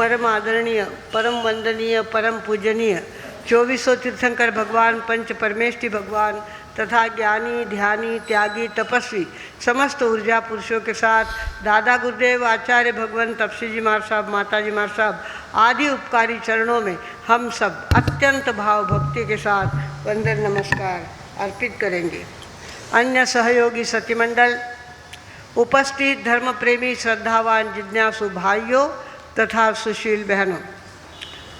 परम आदरणीय, परम वंदनीय, परम पूजनीय 2400 तीर्थंकर भगवान, पंच परमेष्टि भगवान तथा ज्ञानी, ध्यानी, त्यागी, तपस्वी समस्त ऊर्जा पुरुषों के साथ दादा गुरुदेव आचार्य भगवान तपसी जी महाराज साहब, माता जी महाराज साहब आदि उपकारी चरणों में हम सब अत्यंत भाव भक्ति के साथ वंदन नमस्कार अर्पित करेंगे। अन्य सहयोगी सतिमंडल, उपस्थित धर्म प्रेमी, श्रद्धावान, जिज्ञासु भाइयों तथा सुशील बहनों,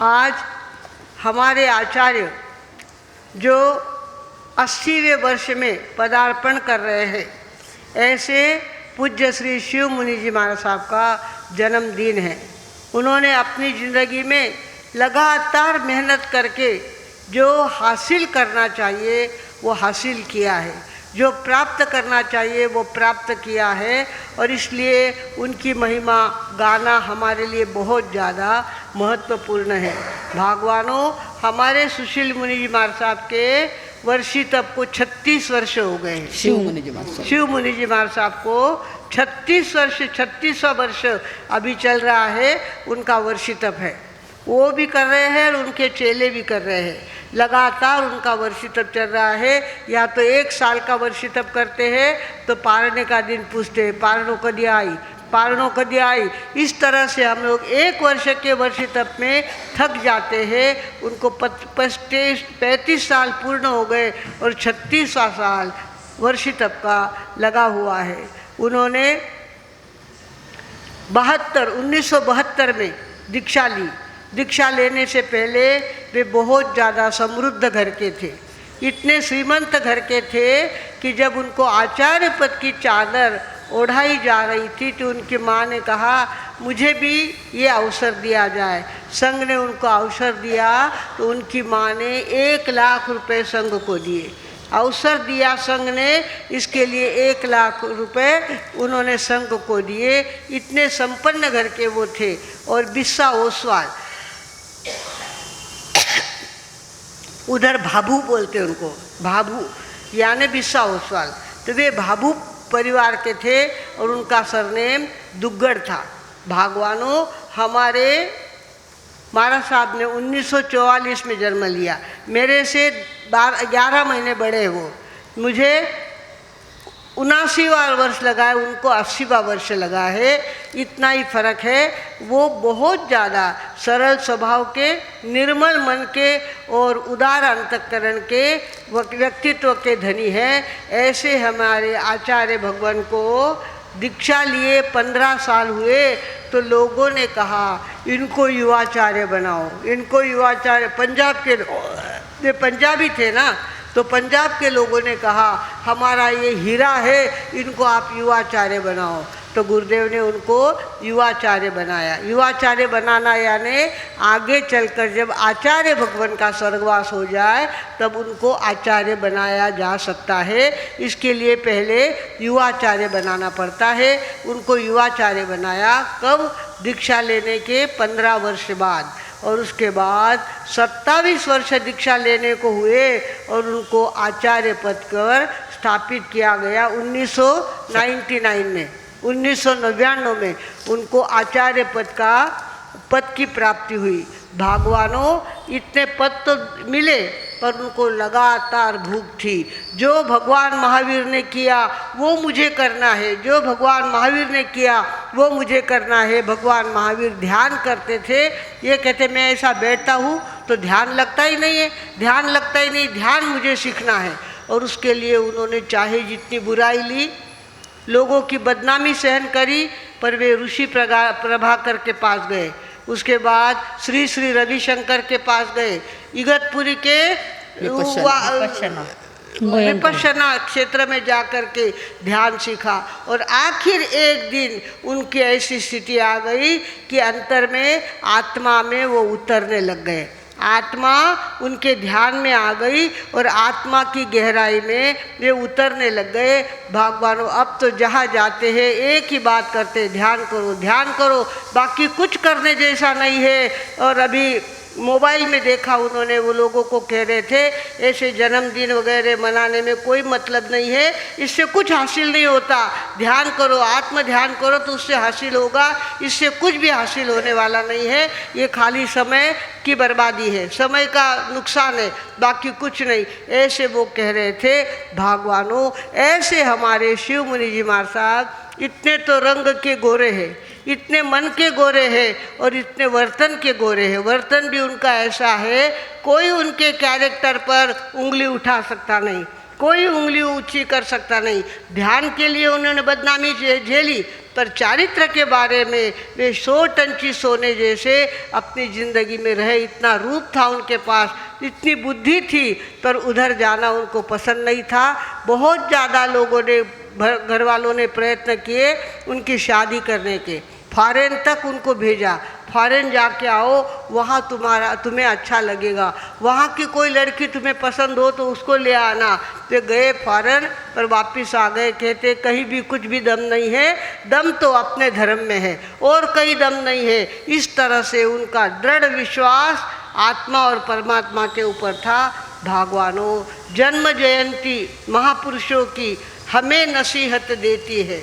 आज हमारे आचार्य जो 80वें वर्ष में पदार्पण कर रहे हैं, ऐसे पूज्य श्री शिव मुनि जी महाराज साहब का जन्मदिन है। उन्होंने अपनी ज़िंदगी में लगातार मेहनत करके जो हासिल करना चाहिए वो हासिल किया है, जो प्राप्त करना चाहिए वो प्राप्त किया है, और इसलिए उनकी महिमा गाना हमारे लिए बहुत ज़्यादा महत्वपूर्ण है। भगवानों, हमारे सुशील मुनि जी महाराज साहब के वर्षी तब को 36 वर्ष हो गए हैं। शिव मुनि जी महाराज साहब को 36 वर्ष, 36वां वर्ष अभी चल रहा है, उनका वर्षी तप है। वो भी कर रहे हैं और उनके चेले भी कर रहे हैं। लगातार उनका वर्षी तप चल रहा है। या तो 1 साल का वर्षी तप करते हैं तो पारने का दिन पूछते हैं, पारणों कदी आई, पारणों कदी आई। इस तरह से हम लोग 1 वर्ष के वर्षी तप में थक जाते हैं। उनको 35 साल पूर्ण हो गए और 36वां साल वर्षी तप का लगा हुआ है। उन्होंने 1972 में दीक्षा ली। दीक्षा लेने से पहले वे बहुत ज़्यादा समृद्ध घर के थे, इतने श्रीमंत घर के थे कि जब उनको आचार्य पद की चादर ओढ़ाई जा रही थी तो उनकी माँ ने कहा मुझे भी ये अवसर दिया जाए। संघ ने उनको अवसर दिया तो उनकी माँ ने 1 लाख रुपए संघ को दिए। अवसर दिया संघ ने, इसके लिए 1 लाख रुपए उन्होंने संघ को दिए। इतने संपन्न घर के वो थे। और बिस्सा ओसवाल, उधर भाभू बोलते उनको, भाभू यानी बिस्सा ओसवाल, तो वे भाभू परिवार के थे और उनका सरनेम दुग्गड़ था। भगवानों, हमारे महाराज साहब ने 1944 में जन्म लिया। मेरे से 11 महीने बड़े वो। मुझे 79वां वर्ष लगा है, उनको 80वां वर्ष लगा है। इतना ही फर्क है। वो बहुत ज़्यादा सरल स्वभाव के, निर्मल मन के और उदार अंतःकरण के व्यक्तित्व के धनी हैं। ऐसे हमारे आचार्य भगवान को दीक्षा लिए 15 साल हुए तो लोगों ने कहा इनको युवाचार्य बनाओ, इनको युवाचार्य। पंजाब के, वे पंजाबी थे ना, तो पंजाब के लोगों ने कहा हमारा ये हीरा है, इनको आप युवाचार्य बनाओ। तो गुरुदेव ने उनको युवाचार्य बनाया। युवाचार्य बनाना यानी आगे चलकर जब आचार्य भगवान का स्वर्गवास हो जाए तब उनको आचार्य बनाया जा सकता है। इसके लिए पहले युवाचार्य बनाना पड़ता है। उनको युवाचार्य बनाया कब? दीक्षा लेने के 15 वर्ष बाद। और उसके बाद 27 वर्ष दीक्षा लेने को हुए और उनको आचार्य पद पर स्थापित किया गया 1999 में। 1999 में उनको आचार्य पद की प्राप्ति हुई। भगवानों, इतने पद तो मिले पर उनको लगातार भूख थी। जो भगवान महावीर ने किया वो मुझे करना है, जो भगवान महावीर ने किया वो मुझे करना है। भगवान महावीर ध्यान करते थे। ये कहते मैं ऐसा बैठता हूँ तो ध्यान लगता ही नहीं है, ध्यान लगता ही नहीं, ध्यान मुझे सीखना है। और उसके लिए उन्होंने चाहे जितनी बुराई ली, लोगों की बदनामी सहन करी, पर वे ऋषि प्रभाकर के पास गए। उसके बाद श्री श्री रविशंकर के पास गए। इगतपुरी के विपश्यना क्षेत्र में जाकर के ध्यान सीखा। और आखिर एक दिन उनकी ऐसी स्थिति आ गई कि अंतर में, आत्मा में वो उतरने लग गए। आत्मा उनके ध्यान में आ गई और आत्मा की गहराई में वे उतरने लग गए। भगवानों, अब तो जहाँ जाते हैं एक ही बात करते, ध्यान करो, ध्यान करो, बाकी कुछ करने जैसा नहीं है। और अभी मोबाइल में देखा उन्होंने, वो लोगों को कह रहे थे ऐसे जन्मदिन वगैरह मनाने में कोई मतलब नहीं है, इससे कुछ हासिल नहीं होता, ध्यान करो, आत्म ध्यान करो तो उससे हासिल होगा, इससे कुछ भी हासिल होने वाला नहीं है, ये खाली समय की बर्बादी है, समय का नुकसान है, बाकी कुछ नहीं, ऐसे वो कह रहे थे। भगवानों, ऐसे हमारे शिव मुनि जी महाराज साहब इतने तो रंग के गोरे हैं, इतने मन के गोरे हैं और इतने वर्तन के गोरे हैं, वर्तन भी उनका ऐसा है कोई उनके कैरेक्टर पर उंगली उठा सकता नहीं, कोई उंगली ऊंची कर सकता नहीं। ध्यान के लिए उन्होंने बदनामी झेली, पर चारित्र के बारे में वे 100 टंची सोने जैसे अपनी ज़िंदगी में रहे, इतना रूप था उनके पास, इतनी बुद्धि थी, पर उधर जाना उनको पसंद नहीं था। बहुत ज़्यादा लोगों ने, घर वालों ने प्रयत्न किए उनकी शादी करने के, फॉरेन तक उनको भेजा, फॉरेन जाके आओ, वहाँ तुम्हें अच्छा लगेगा, वहाँ की कोई लड़की तुम्हें पसंद हो तो उसको ले आना। वे गए फॉरेन, पर वापस आ गए, कहते कहीं भी कुछ भी दम नहीं है, दम तो अपने धर्म में है और कहीं दम नहीं है। इस तरह से उनका दृढ़ विश्वास आत्मा और परमात्मा के ऊपर था। भगवानों, जन्म जयंती महापुरुषों की हमें नसीहत देती है,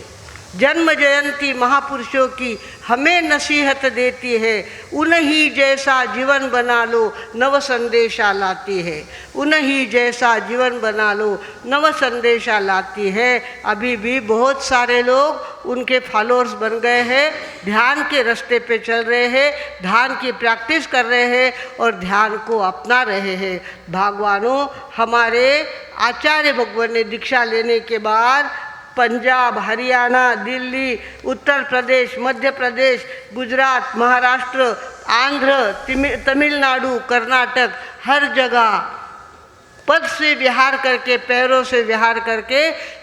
जन्म जयंती महापुरुषों की हमें नसीहत देती है। उन्हीं जैसा जीवन बना लो, नव संदेशा लाती है, उन्हीं जैसा जीवन बना लो, नव संदेशा लाती है। अभी भी बहुत सारे लोग उनके फॉलोअर्स बन गए हैं, ध्यान के रास्ते पे चल रहे हैं, ध्यान की प्रैक्टिस कर रहे हैं और ध्यान को अपना रहे हैं। भगवानों, हमारे आचार्य भगवान ने दीक्षा लेने के बाद पंजाब, हरियाणा, दिल्ली, उत्तर प्रदेश, मध्य प्रदेश, गुजरात, महाराष्ट्र, आंध्र, तमिलनाडु, कर्नाटक, हर जगह पद से विहार करके, पैरों से विहार करके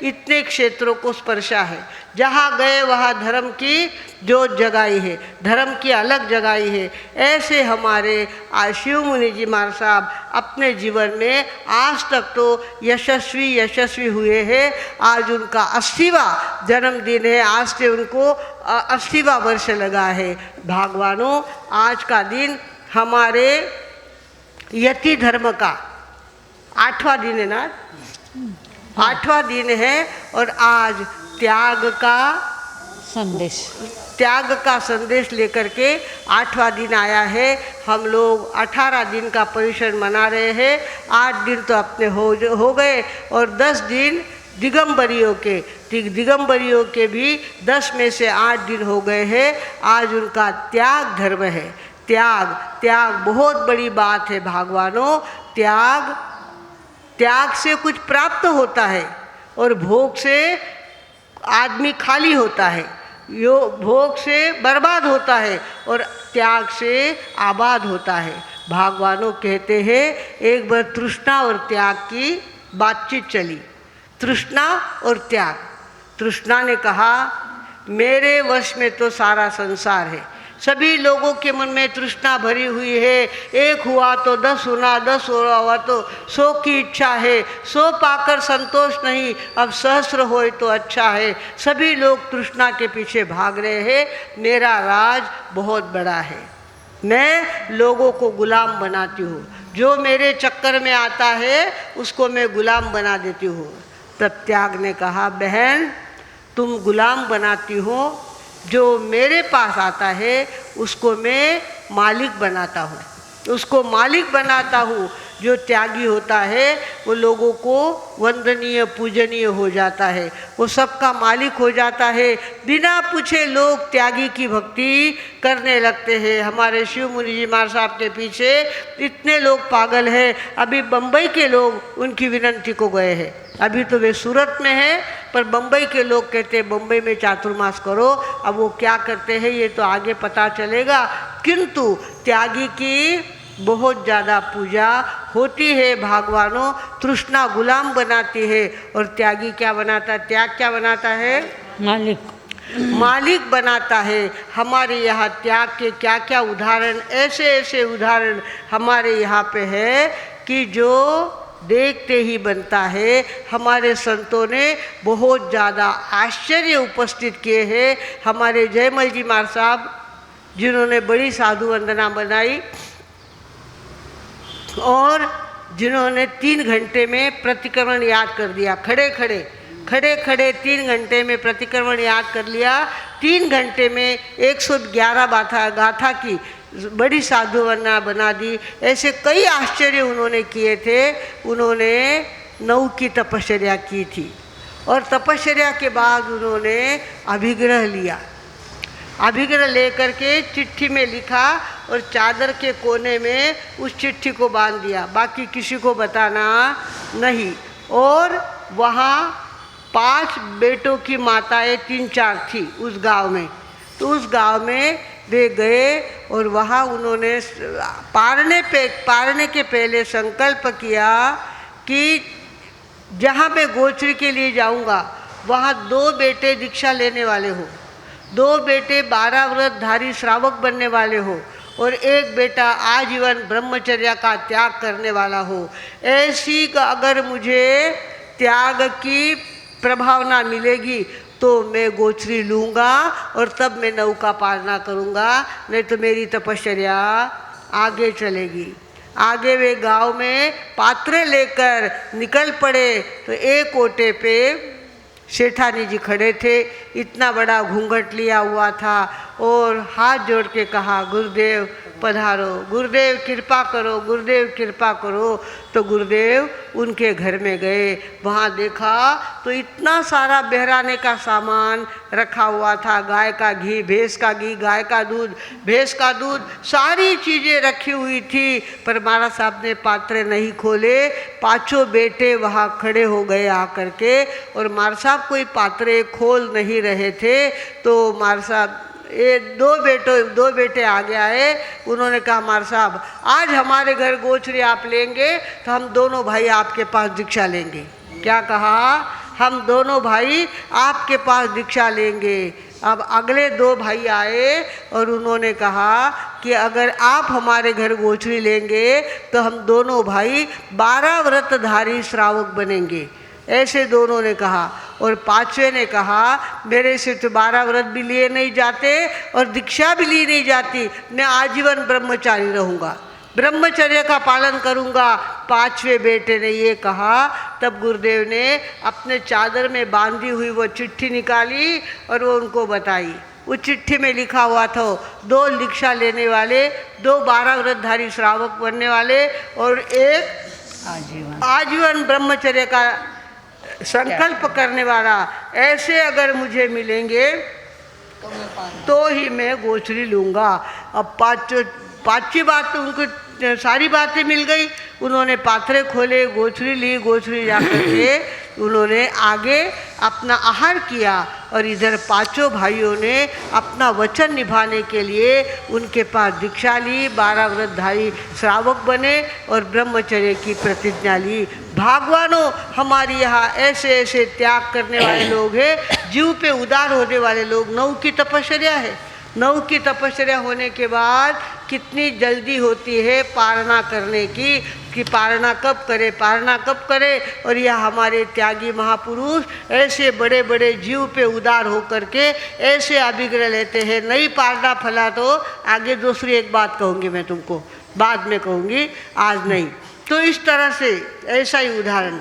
इतने क्षेत्रों को स्पर्शा है। जहाँ गए वहाँ धर्म की जोत जगाई है, धर्म की अलग जगाई है। ऐसे हमारे शिव मुनि जी महाराज साहब अपने जीवन में आज तक तो यशस्वी हुए हैं। आज उनका 80वां जन्मदिन है, आज से उनको 80वां वर्ष लगा है। भगवानों, आज का दिन हमारे यति धर्म का 8वां दिन है ना, 8वां दिन है और आज त्याग का संदेश लेकर के 8वां दिन आया है। हम लोग 18 दिन का परिश्रम मना रहे हैं, 8 दिन तो अपने हो गए और 10 दिन दिगंबरियों के भी 10 में से 8 दिन हो गए हैं। आज उनका त्याग धर्म है। त्याग बहुत बड़ी बात है भगवानों। त्याग से कुछ प्राप्त होता है और भोग से आदमी खाली होता है, यो भोग से बर्बाद होता है और त्याग से आबाद होता है। भगवानों कहते हैं, एक बार तृष्णा और त्याग की बातचीत चली, तृष्णा और त्याग। तृष्णा ने कहा, मेरे वश में तो सारा संसार है, सभी लोगों के मन में तृष्णा भरी हुई है, एक हुआ तो 10 होना, 10 हुआ तो 100 की इच्छा है, 100 पाकर संतोष नहीं, अब सहस्र होए तो अच्छा है। सभी लोग तृष्णा के पीछे भाग रहे हैं। मेरा राज बहुत बड़ा है, मैं लोगों को गुलाम बनाती हूँ, जो मेरे चक्कर में आता है उसको मैं गुलाम बना देती हूँ। तब त्याग ने कहा, बहन तुम गुलाम बनाती हो, जो मेरे पास आता है उसको मैं मालिक बनाता हूँ, उसको मालिक बनाता हूँ। जो त्यागी होता है वो लोगों को वंदनीय पूजनीय हो जाता है, वो सबका मालिक हो जाता है। बिना पूछे लोग त्यागी की भक्ति करने लगते हैं। हमारे शिव मुनि जी महाराज साहब के पीछे इतने लोग पागल हैं। अभी बम्बई के लोग उनकी विनंती को गए हैं, अभी तो वे सूरत में हैं, पर बम्बई के लोग कहते हैं बम्बई में चातुर्मास करो। अब वो क्या करते हैं ये तो आगे पता चलेगा, किंतु त्यागी की बहुत ज़्यादा पूजा होती है। भगवानों, तृष्णा गुलाम बनाती है और त्यागी क्या बनाता है? त्याग क्या बनाता है? मालिक बनाता है। हमारे यहाँ त्याग के क्या क्या उदाहरण, ऐसे ऐसे उदाहरण हमारे यहाँ पे है कि जो देखते ही बनता है। हमारे संतों ने बहुत ज़्यादा आश्चर्य उपस्थित किए हैं। हमारे जयमल जी महाराज साहब, जिन्होंने बड़ी साधु वंदना बनाई, और जिन्होंने 3 घंटे में प्रतिक्रमण याद कर दिया, खड़े खड़े 3 घंटे में प्रतिक्रमण याद कर लिया, 3 घंटे में 111 गाथा की बड़ी साधुवना बना दी। ऐसे कई आश्चर्य उन्होंने किए थे। उन्होंने 9 की तपश्चर्या की थी और तपश्चर्या के बाद उन्होंने अभिग्रह लिया। अभिग्रह लेकर के चिट्ठी में लिखा और चादर के कोने में उस चिट्ठी को बांध दिया, बाकी किसी को बताना नहीं। और वहाँ 5 बेटों की माताएं 3-4 थी उस गांव में, तो उस गांव में वे गए और वहाँ उन्होंने पारने के पहले संकल्प किया कि जहाँ मैं गोचरी के लिए जाऊँगा वहाँ 2 बेटे दीक्षा लेने वाले हो, 2 बेटे 12 व्रतधारी श्रावक बनने वाले हो और 1 बेटा आजीवन ब्रह्मचर्य का त्याग करने वाला हो। ऐसी अगर मुझे त्याग की प्रभावना मिलेगी तो मैं गोचरी लूँगा और तब मैं नौका पालना करूँगा, नहीं तो मेरी तपश्चर्या आगे चलेगी। आगे वे गांव में पात्रे लेकर निकल पड़े तो एक ओटे पे सेठानी जी खड़े थे, इतना बड़ा घूंघट लिया हुआ था और हाथ जोड़ के कहा, गुरुदेव पधारो, गुरुदेव कृपा करो, गुरुदेव कृपा करो। तो गुरुदेव उनके घर में गए, वहाँ देखा तो इतना सारा बहराने का सामान रखा हुआ था, गाय का घी, भैंस का घी, गाय का दूध, भैंस का दूध, सारी चीज़ें रखी हुई थी। पर महाराज साहब ने पात्रे नहीं खोले। 5 बेटे वहाँ खड़े हो गए आकर के और महाराज साहब कोई पात्रे खोल नहीं रहे थे। तो महाराज साहब ये 2 बेटे आगे आए। उन्होंने कहा, महाराज साहब आज हमारे घर गोचरी आप लेंगे तो हम दोनों भाई आपके पास दीक्षा लेंगे। क्या कहा? हम दोनों भाई आपके पास दीक्षा लेंगे। अब अगले 2 भाई आए और उन्होंने कहा कि अगर आप हमारे घर गोचरी लेंगे तो हम दोनों भाई 12 व्रतधारी श्रावक बनेंगे। ऐसे दोनों ने कहा। और 5वें ने कहा, मेरे से तो 12 व्रत भी लिए नहीं जाते और दीक्षा भी ली नहीं जाती, मैं आजीवन ब्रह्मचारी रहूँगा, ब्रह्मचर्य का पालन करूँगा। 5वें बेटे ने ये कहा। तब गुरुदेव ने अपने चादर में बांधी हुई वो चिट्ठी निकाली और वो उनको बताई। उस चिट्ठी में लिखा हुआ था 2 दीक्षा लेने वाले, 2 12 व्रतधारी श्रावक बनने वाले और 1 आजीवन ब्रह्मचर्य का संकल्प करने वाला। ऐसे अगर मुझे मिलेंगे तो ही मैं गोचरी लूँगा। अब 5वीं बात तो उनको सारी बातें मिल गई। उन्होंने पात्रे खोले, गोचरी ली, गोचरी जाकर के उन्होंने आगे अपना आहार किया और इधर 5 भाइयों ने अपना वचन निभाने के लिए उनके पास दीक्षा ली, 12 व्रतधारी श्रावक बने और ब्रह्मचर्य की प्रतिज्ञा ली। भगवानों, हमारे यहाँ ऐसे ऐसे त्याग करने वाले लोग हैं, जीव पे उदार होने वाले लोग। 9 की तपश्चर्या है। 9 की तपश्चर्या होने के बाद कितनी जल्दी होती है पालना करने की, कि पालना कब करे, पालना कब करे। और यह हमारे त्यागी महापुरुष ऐसे बड़े बड़े जीव पे उदार होकर के ऐसे अभिग्रह लेते हैं। नहीं पालना फला तो आगे दूसरी एक बात कहूँगी मैं तुमको, बाद में कहूँगी, आज नहीं। तो इस तरह से ऐसा ही उदाहरण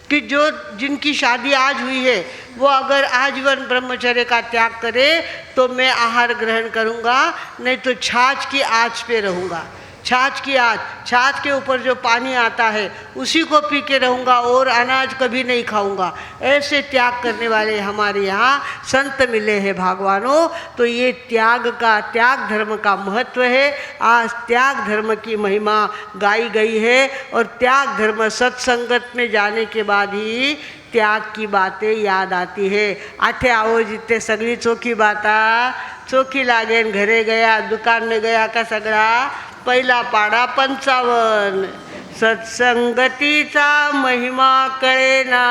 कि जो जिनकी शादी आज हुई है वो अगर आजीवन ब्रह्मचर्य का त्याग करे तो मैं आहार ग्रहण करूँगा, नहीं तो छाछ की आँच पे रहूँगा। छाछ की आँच, छाछ के ऊपर जो पानी आता है उसी को पी के रहूँगा और अनाज कभी नहीं खाऊँगा। ऐसे त्याग करने वाले हमारे यहाँ संत मिले हैं भगवानों। तो ये त्याग धर्म का महत्व है। आज त्याग धर्म की महिमा गाई गई है और त्याग धर्म सत्संगत में जाने के बाद ही त्याग की बातें याद आती है। आठे आओ जितने सगली चोखी बाता चोखी लागेन, घरे गया दुकान में गया का सगळा पहिला पाडा 55। सत्संगतीचा महिमा कळेना,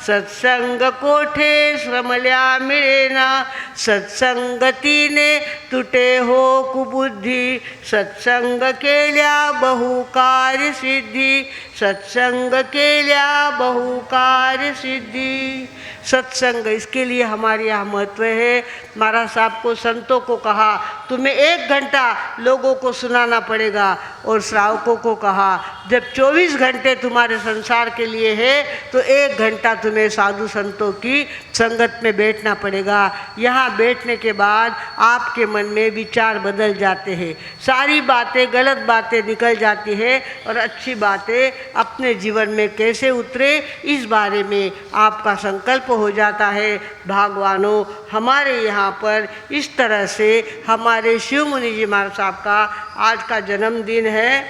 सत्संग कोठे श्रमल्या मिळेना, सत्संगतीने तुटे हो कुबुद्धी, सत्संग केल्या बहुकार्य सिद्धी, सत्संग केल्या बहुकार्य सिद्धि। सत्संग, इसके लिए हमारे यहाँ महत्व है। महाराज साहब को, संतों को कहा तुम्हें 1 घंटा लोगों को सुनाना पड़ेगा, और श्रावकों को कहा जब 24 घंटे तुम्हारे संसार के लिए है तो 1 घंटा तुम्हें साधु संतों की संगत में बैठना पड़ेगा। यहाँ बैठने के बाद आपके मन में विचार बदल जाते हैं, सारी बातें, गलत बातें निकल जाती है, और अच्छी बातें अपने जीवन में कैसे उतरे इस बारे में आपका संकल्प हो जाता है। भगवानों, हमारे यहाँ पर इस तरह से हमारे शिव मुनि जी महाराज साहब का आज का जन्मदिन है,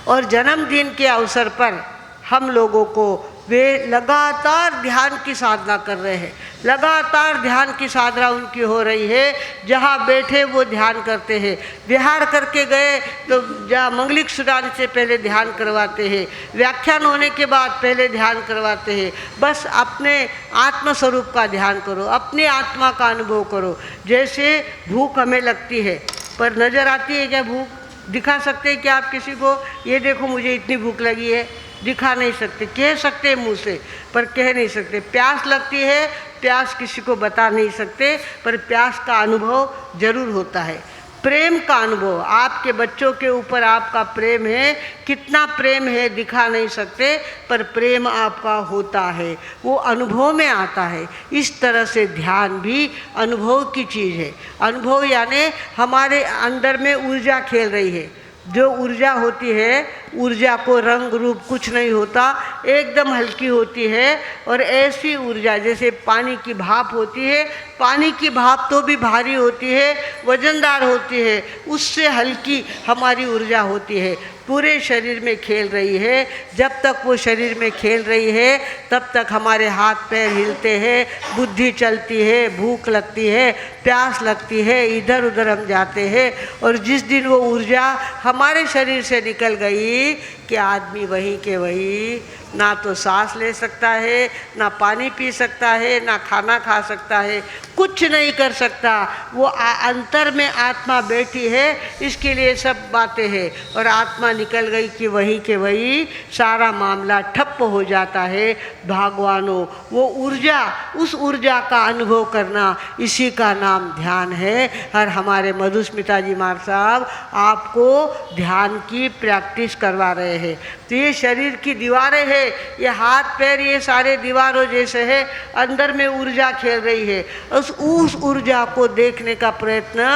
और जन्मदिन के अवसर पर हम लोगों को वे लगातार ध्यान की साधना कर रहे हैं, लगातार ध्यान की साधना उनकी हो रही है। जहाँ बैठे वो ध्यान करते हैं, विहार करके गए तो जहाँ मंगलिक सुनाने से पहले ध्यान करवाते हैं, व्याख्यान होने के बाद पहले ध्यान करवाते हैं। बस अपने आत्मस्वरूप का ध्यान करो, अपनी आत्मा का अनुभव करो। जैसे भूख हमें लगती है, पर नज़र आती है क्या भूख? दिखा सकते हैं क्या आप किसी को? ये देखो मुझे इतनी भूख लगी है, दिखा नहीं सकते। कह सकते हैं मुँह से, पर कह नहीं सकते। प्यास लगती है, प्यास किसी को बता नहीं सकते, पर प्यास का अनुभव जरूर होता है। प्रेम का अनुभव, आपके बच्चों के ऊपर आपका प्रेम है, कितना प्रेम है दिखा नहीं सकते, पर प्रेम आपका होता है, वो अनुभव में आता है। इस तरह से ध्यान भी अनुभव की चीज़ है। अनुभव यानी हमारे अंदर में ऊर्जा खेल रही है। जो ऊर्जा होती है, ऊर्जा को रंग रूप कुछ नहीं होता, एकदम हल्की होती है। और ऐसी ऊर्जा जैसे पानी की भाप होती है, पानी की भाप तो भी भारी होती है, वजनदार होती है, उससे हल्की हमारी ऊर्जा होती है। पूरे शरीर में खेल रही है। जब तक वो शरीर में खेल रही है तब तक हमारे हाथ पैर हिलते हैं, बुद्धि चलती है, भूख लगती है, प्यास लगती है, इधर उधर हम जाते हैं। और जिस दिन वो ऊर्जा हमारे शरीर से निकल गई कि आदमी वहीं के वहीं, ना तो सांस ले सकता है, ना पानी पी सकता है, ना खाना खा सकता है, कुछ नहीं कर सकता। वो अंतर में आत्मा बैठी है, इसके लिए सब बातें हैं। और आत्मा निकल गई कि वहीं के वहीं सारा मामला ठप्प हो जाता है। भगवानों, वो ऊर्जा, उस ऊर्जा का अनुभव करना, इसी का नाम ध्यान है। और हमारे मधुस्मिता जी महाराज साहब आपको ध्यान की प्रैक्टिस करवा रहे हैं। तो ये शरीर की दीवारें हैं, ये हाथ पैर, ये सारे दीवारों जैसे है, अंदर में ऊर्जा खेल रही है। उस ऊर्जा को देखने का प्रयत्न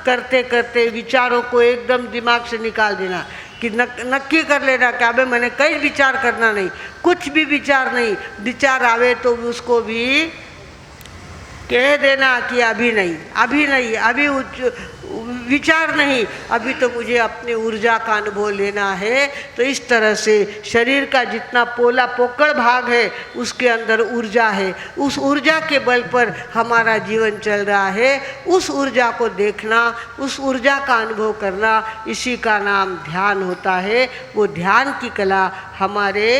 करते करते विचारों को एकदम दिमाग से निकाल देना, कि नक्की कर लेना कि अबे मैंने कई विचार करना नहीं, कुछ भी विचार नहीं। विचार आवे तो उसको भी कह देना कि अभी नहीं, अभी नहीं, अभी विचार नहीं, अभी तो मुझे अपनी ऊर्जा का अनुभव लेना है। तो इस तरह से शरीर का जितना पोला पोकड़ भाग है उसके अंदर ऊर्जा है, उस ऊर्जा के बल पर हमारा जीवन चल रहा है। उस ऊर्जा को देखना, उस ऊर्जा का अनुभव करना, इसी का नाम ध्यान होता है। वो ध्यान की कला हमारे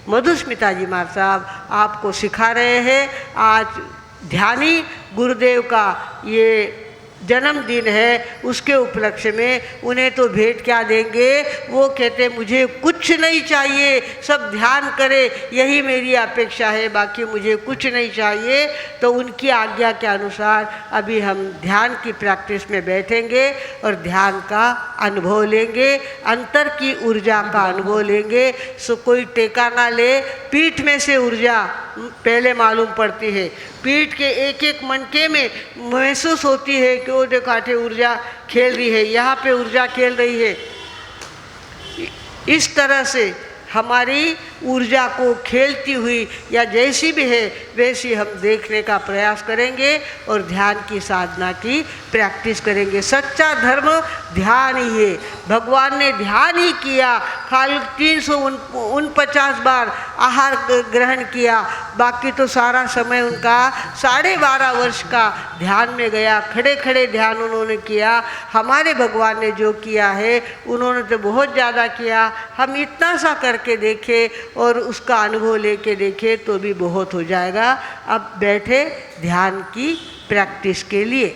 मधुस्मिता जी महाराज साहब आपको सिखा रहे हैं। आज ध्यानी गुरुदेव का ये जन्मदिन है, उसके उपलक्ष्य में उन्हें तो भेंट क्या देंगे? वो कहते मुझे कुछ नहीं चाहिए, सब ध्यान करे, यही मेरी अपेक्षा है, बाकी मुझे कुछ नहीं चाहिए। तो उनकी आज्ञा के अनुसार अभी हम ध्यान की प्रैक्टिस में बैठेंगे और ध्यान का अनुभव लेंगे, अंतर की ऊर्जा का अनुभव लेंगे। सो कोई टेका ना ले, पीठ में से ऊर्जा पहले मालूम पड़ती है, पीठ के एक एक मनके में महसूस होती है कि वो देखाटे ऊर्जा खेल रही है, यहाँ पे ऊर्जा खेल रही है। इस तरह से हमारी ऊर्जा को खेलती हुई या जैसी भी है वैसी हम देखने का प्रयास करेंगे और ध्यान की साधना की प्रैक्टिस करेंगे। सच्चा धर्म ध्यान ही है। भगवान ने ध्यान ही किया खाली 349 बार आहार ग्रहण किया, बाकी तो सारा समय उनका 12.5 वर्ष का ध्यान में गया। खड़े खड़े ध्यान उन्होंने किया। हमारे भगवान ने जो किया है उन्होंने तो बहुत ज़्यादा किया। हम इतना सा करके देखें और उसका अनुभव लेके देखें तो भी बहुत हो जाएगा। अब बैठे ध्यान की प्रैक्टिस के लिए।